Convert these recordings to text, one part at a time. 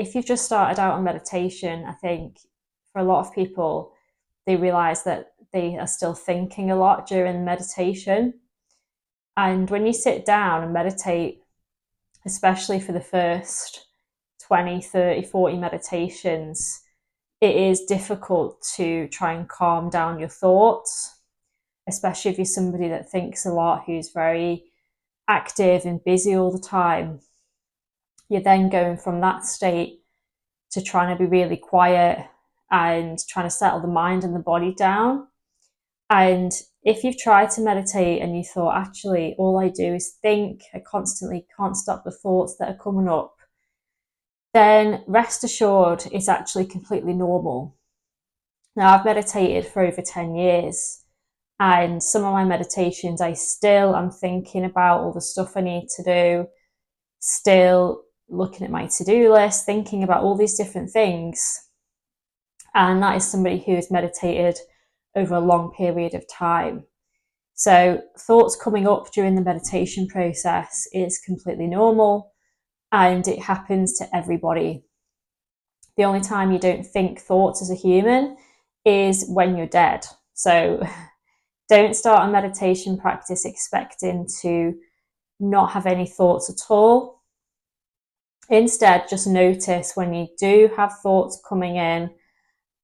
if you've just started out on meditation, I think for a lot of people, they realize that they are still thinking a lot during meditation. And when you sit down and meditate, especially for the first 20, 30, 40 meditations, it is difficult to try and calm down your thoughts, especially if you're somebody that thinks a lot, who's very active and busy all the time. You're then going from that state to trying to be really quiet and trying to settle the mind and the body down. And if you've tried to meditate and you thought, actually, all I do is think, I constantly can't stop the thoughts that are coming up, then rest assured it's actually completely normal. Now, I've meditated for over 10 years, and some of my meditations, I still am thinking about all the stuff I need to do, still looking at my to-do list, thinking about all these different things. And that is somebody who has meditated over a long period of time. So thoughts coming up during the meditation process is completely normal, and it happens to everybody. The only time you don't think thoughts as a human is when you're dead. So don't start a meditation practice expecting to not have any thoughts at all. Instead, just notice when you do have thoughts coming in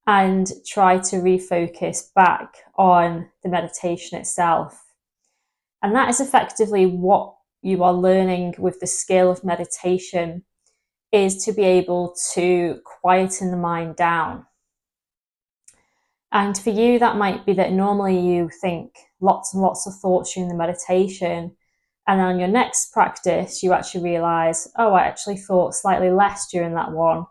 and try to refocus back on the meditation itself. And that is effectively what you are learning with the skill of meditation, is to be able to quieten the mind down. And for you, that might be that normally you think lots and lots of thoughts during the meditation, and then on your next practice, you actually realize, oh, I actually thought slightly less during that one,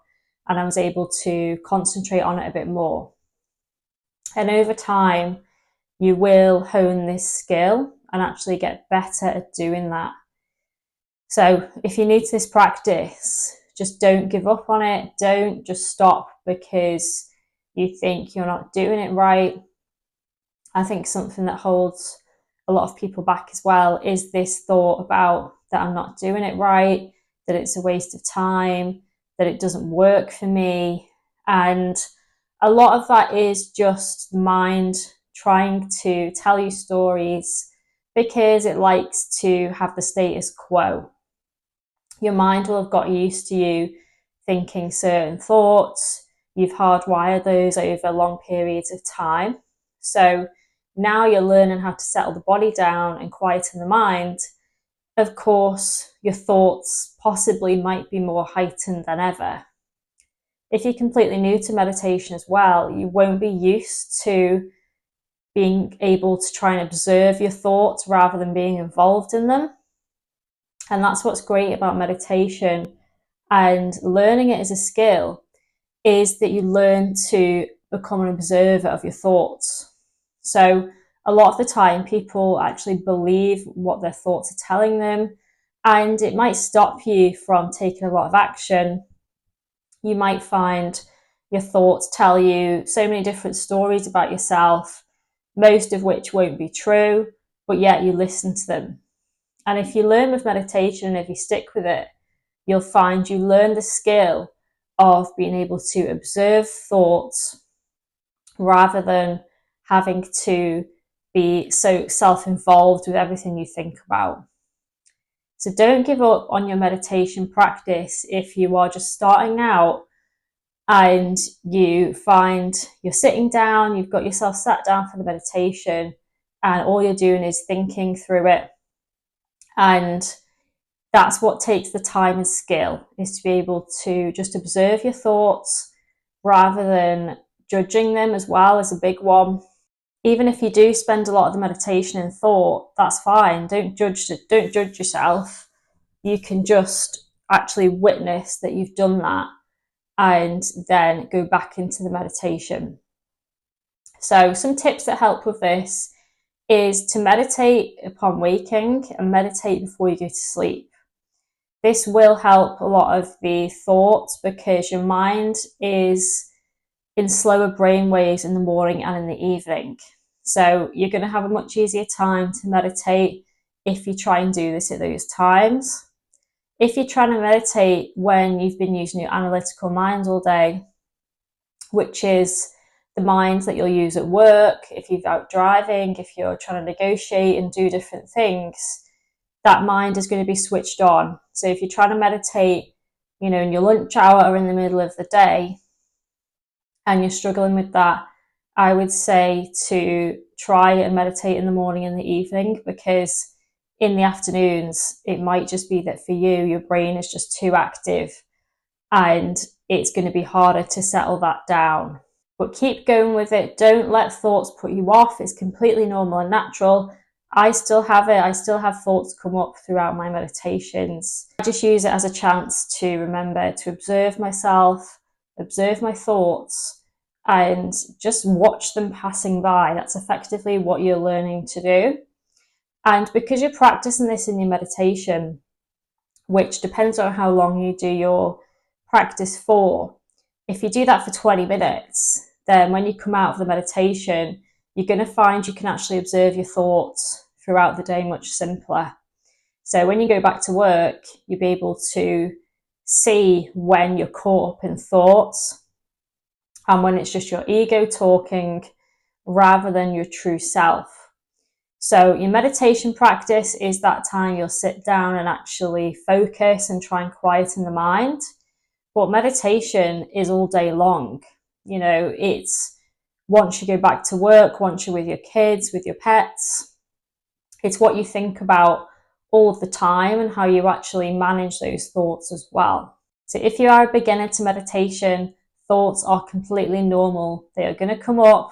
and I was able to concentrate on it a bit more. And over time, you will hone this skill and actually get better at doing that. So if you're new to this practice, just don't give up on it. Don't just stop because you think you're not doing it right. I think something that holds a lot of people back as well is this thought about that I'm not doing it right, that it's a waste of time, that it doesn't work for me. And a lot of that is just the mind trying to tell you stories because it likes to have the status quo. Your mind will have got used to you thinking certain thoughts. You've hardwired those over long periods of time. So now you're learning how to settle the body down and quieten the mind. Of course, your thoughts possibly might be more heightened than ever. If you're completely new to meditation as well, you won't be used to being able to try and observe your thoughts rather than being involved in them. And that's what's great about meditation and learning it as a skill, is that you learn to become an observer of your thoughts. So a lot of the time people actually believe what their thoughts are telling them, and it might stop you from taking a lot of action. You might find your thoughts tell you so many different stories about yourself, most of which won't be true, but yet you listen to them. And if you learn with meditation, if you stick with it, you'll find you learn the skill of being able to observe thoughts rather than having to be so self-involved with everything you think about. So don't give up on your meditation practice if you are just starting out and you find you're sitting down, you've got yourself sat down for the meditation, and all you're doing is thinking through it. And that's what takes the time and skill, is to be able to just observe your thoughts rather than judging them as well as a big one. Even if you do spend a lot of the meditation in thought, that's fine. Don't judge yourself. You can just actually witness that you've done that and then go back into the meditation. So some tips that help with this is to meditate upon waking and meditate before you go to sleep. This will help a lot of the thoughts because your mind is in slower brain waves in the morning and in the evening. So you're going to have a much easier time to meditate if you try and do this at those times. If you're trying to meditate when you've been using your analytical mind all day, which is the mind that you'll use at work, if you're out driving, if you're trying to negotiate and do different things, that mind is going to be switched on. So if you're trying to meditate, in your lunch hour or in the middle of the day, and you're struggling with that, I would say to try and meditate in the morning and the evening, because in the afternoons, it might just be that for you, your brain is just too active and it's going to be harder to settle that down. But keep going with it. Don't let thoughts put you off. It's completely normal and natural. I still have it. I still have thoughts come up throughout my meditations. I just use it as a chance to remember to observe myself, observe my thoughts, and just watch them passing by. That's effectively what you're learning to do. And because you're practicing this in your meditation, which depends on how long you do your practice for, if you do that for 20 minutes, then when you come out of the meditation, you're going to find you can actually observe your thoughts throughout the day much simpler. So when you go back to work, you'll be able to see when you're caught up in thoughts and when it's just your ego talking rather than your true self. So your meditation practice is that time you'll sit down and actually focus and try and quieten the mind. But meditation is all day long. It's once you go back to work, once you're with your kids, with your pets, it's what you think about all of the time and how you actually manage those thoughts as well. So if you are a beginner to meditation, thoughts are completely normal. They are going to come up.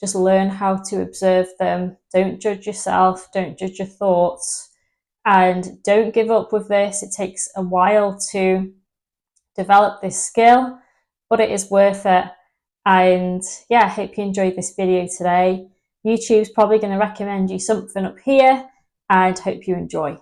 Just learn how to observe them. Don't judge yourself. Don't judge your thoughts. And don't give up with this. It takes a while to develop this skill, but it is worth it. And yeah, I hope you enjoyed this video today. YouTube's probably going to recommend you something up here, and hope you enjoy.